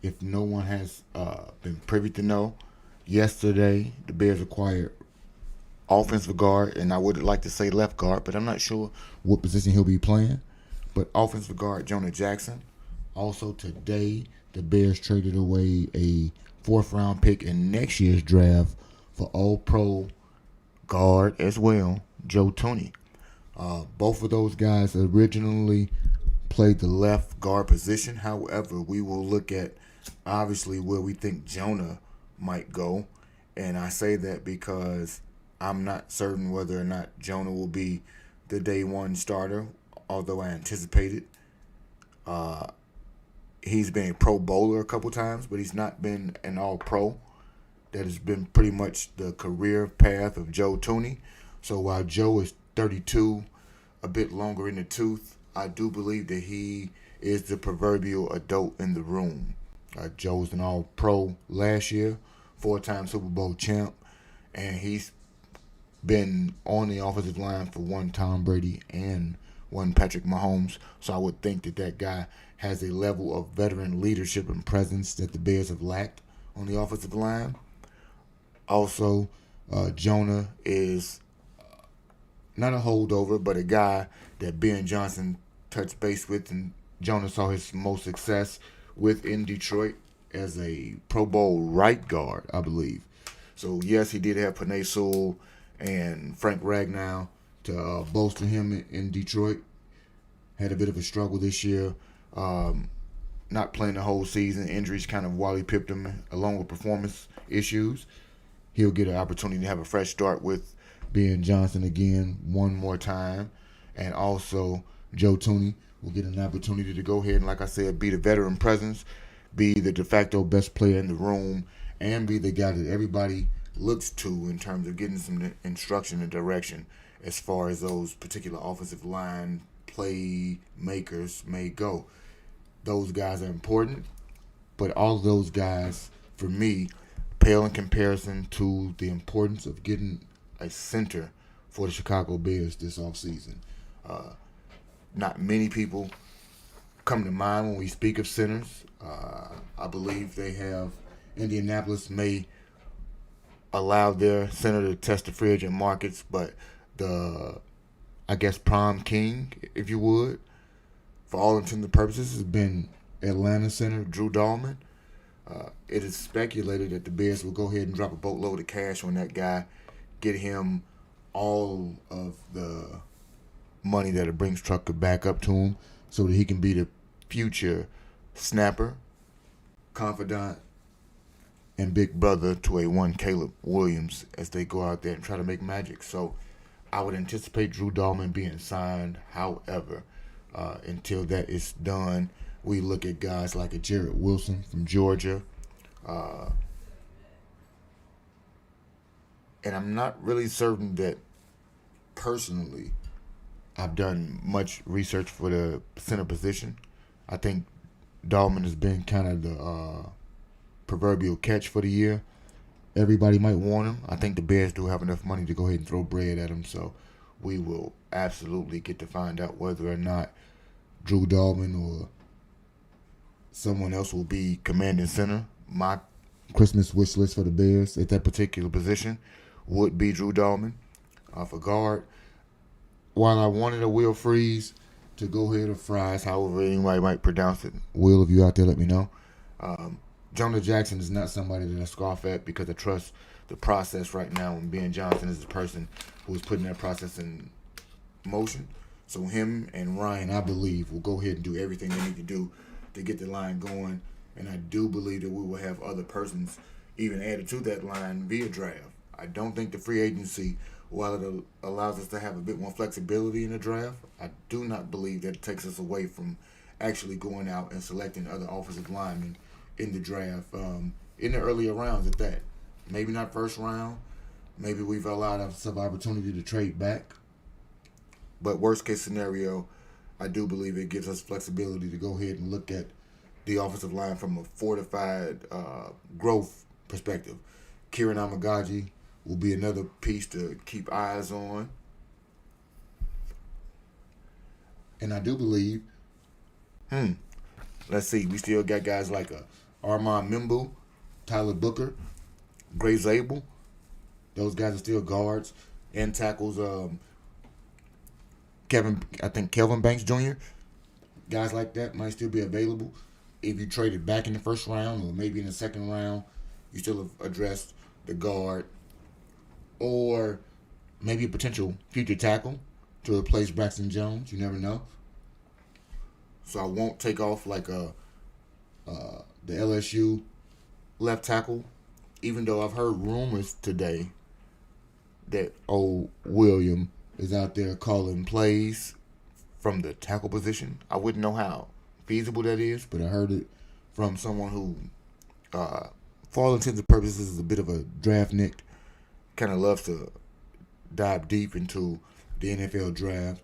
if no one has been privy to know, yesterday the Bears acquired offensive guard, and I would like to say left guard, but I'm not sure what position he'll be playing. But offensive guard Jonah Jackson. Also today, the Bears traded away a fourth round pick in next year's draft for All Pro guard as well, Joe Tooney. Both of those guys originally played the left guard position. However, we will look at obviously where we think Jonah might go. And I say that because I'm not certain whether or not Jonah will be the day one starter, although I anticipate it. He's been a Pro Bowler a couple times, but he's not been an All Pro. That has been pretty much the career path of Joe Tooney. So while Joe is 32, a bit longer in the tooth, I do believe that he is the proverbial adult in the room. Joe was an All Pro last year, four-time Super Bowl champ, and he's been on the offensive line for one Tom Brady and one Patrick Mahomes. So I would think that that guy has a level of veteran leadership and presence that the Bears have lacked on the offensive line. Also, Jonah is not a holdover, but a guy that Ben Johnson touched base with, and Jonah saw his most success with in Detroit as a Pro Bowl right guard, I believe. So yes, he did have Panay Sewell and Frank Ragnow to bolster him in Detroit. Had a bit of a struggle this year, not playing the whole season. Injuries kind of Wally pipped him, along with performance issues. He'll get an opportunity to have a fresh start with Ben Johnson again one more time. And also, Joe Tooney will get an opportunity to go ahead and, like I said, be the veteran presence, be the de facto best player in the room, and be the guy that everybody looks to in terms of getting some instruction and direction as far as those particular offensive line playmakers may go. Those guys are important, but all of those guys, for me, pale in comparison to the importance of getting a center for the Chicago Bears this offseason. Not many people come to mind when we speak of centers. I believe they have Indianapolis may allow their center to test the free agent markets, but the I guess prom king, if you would, for all intents and purposes, has been Atlanta center Drew Dahlman. It is speculated that the Bears will go ahead and drop a boatload of cash on that guy, get him all of the money that a Brinks truck could back up to him so that he can be the future snapper, confidant, and big brother to a one Caleb Williams as they go out there and try to make magic. So I would anticipate Drew Dahlman being signed. However, until that is done, we look at guys like a Jarrett Wilson from Georgia. And I'm not really certain that personally I've done much research for the center position. I think Dahlman has been kind of the proverbial catch for the year. Everybody might want him. I think the Bears do have enough money to go ahead and throw bread at him, so we will absolutely get to find out whether or not Drew Dahlman or someone else will be commanding center. My Christmas wish list for the Bears at that particular position would be Drew Dahlman. For guard, while I wanted a Will Freeze to go ahead or Fries, however anybody might pronounce it, Will, if you out there, let me know. Jonah Jackson is not somebody that I scoff at because I trust the process right now, and Ben Johnson is the person who is putting that process in motion. So him and Ryan, I believe, will go ahead and do everything they need to do to get the line going. And I do believe that we will have other persons even added to that line via draft. I don't think the free agency, while it allows us to have a bit more flexibility in the draft, I do not believe that it takes us away from actually going out and selecting other offensive linemen in the draft, in the earlier rounds at that. Maybe not first round. Maybe we've allowed ourselves opportunity to trade back. But worst case scenario, I do believe it gives us flexibility to go ahead and look at the offensive line from a fortified growth perspective. Kieran Amagaji will be another piece to keep eyes on. And I do believe, let's see, we still got guys like Armand Mimbu, Tyler Booker, Gray Zabel. Those guys are still guards and tackles. Kelvin Banks Jr. Guys like that might still be available. If you traded back in the first round or maybe in the second round, you still have addressed the guard or maybe a potential future tackle to replace Braxton Jones. You never know. So I won't take off like the LSU left tackle, even though I've heard rumors today that old William is out there calling plays from the tackle position. I wouldn't know how feasible that is, but I heard it from someone who, for all intents and purposes, is a bit of a draft nick. Kind of loves to dive deep into the NFL draft.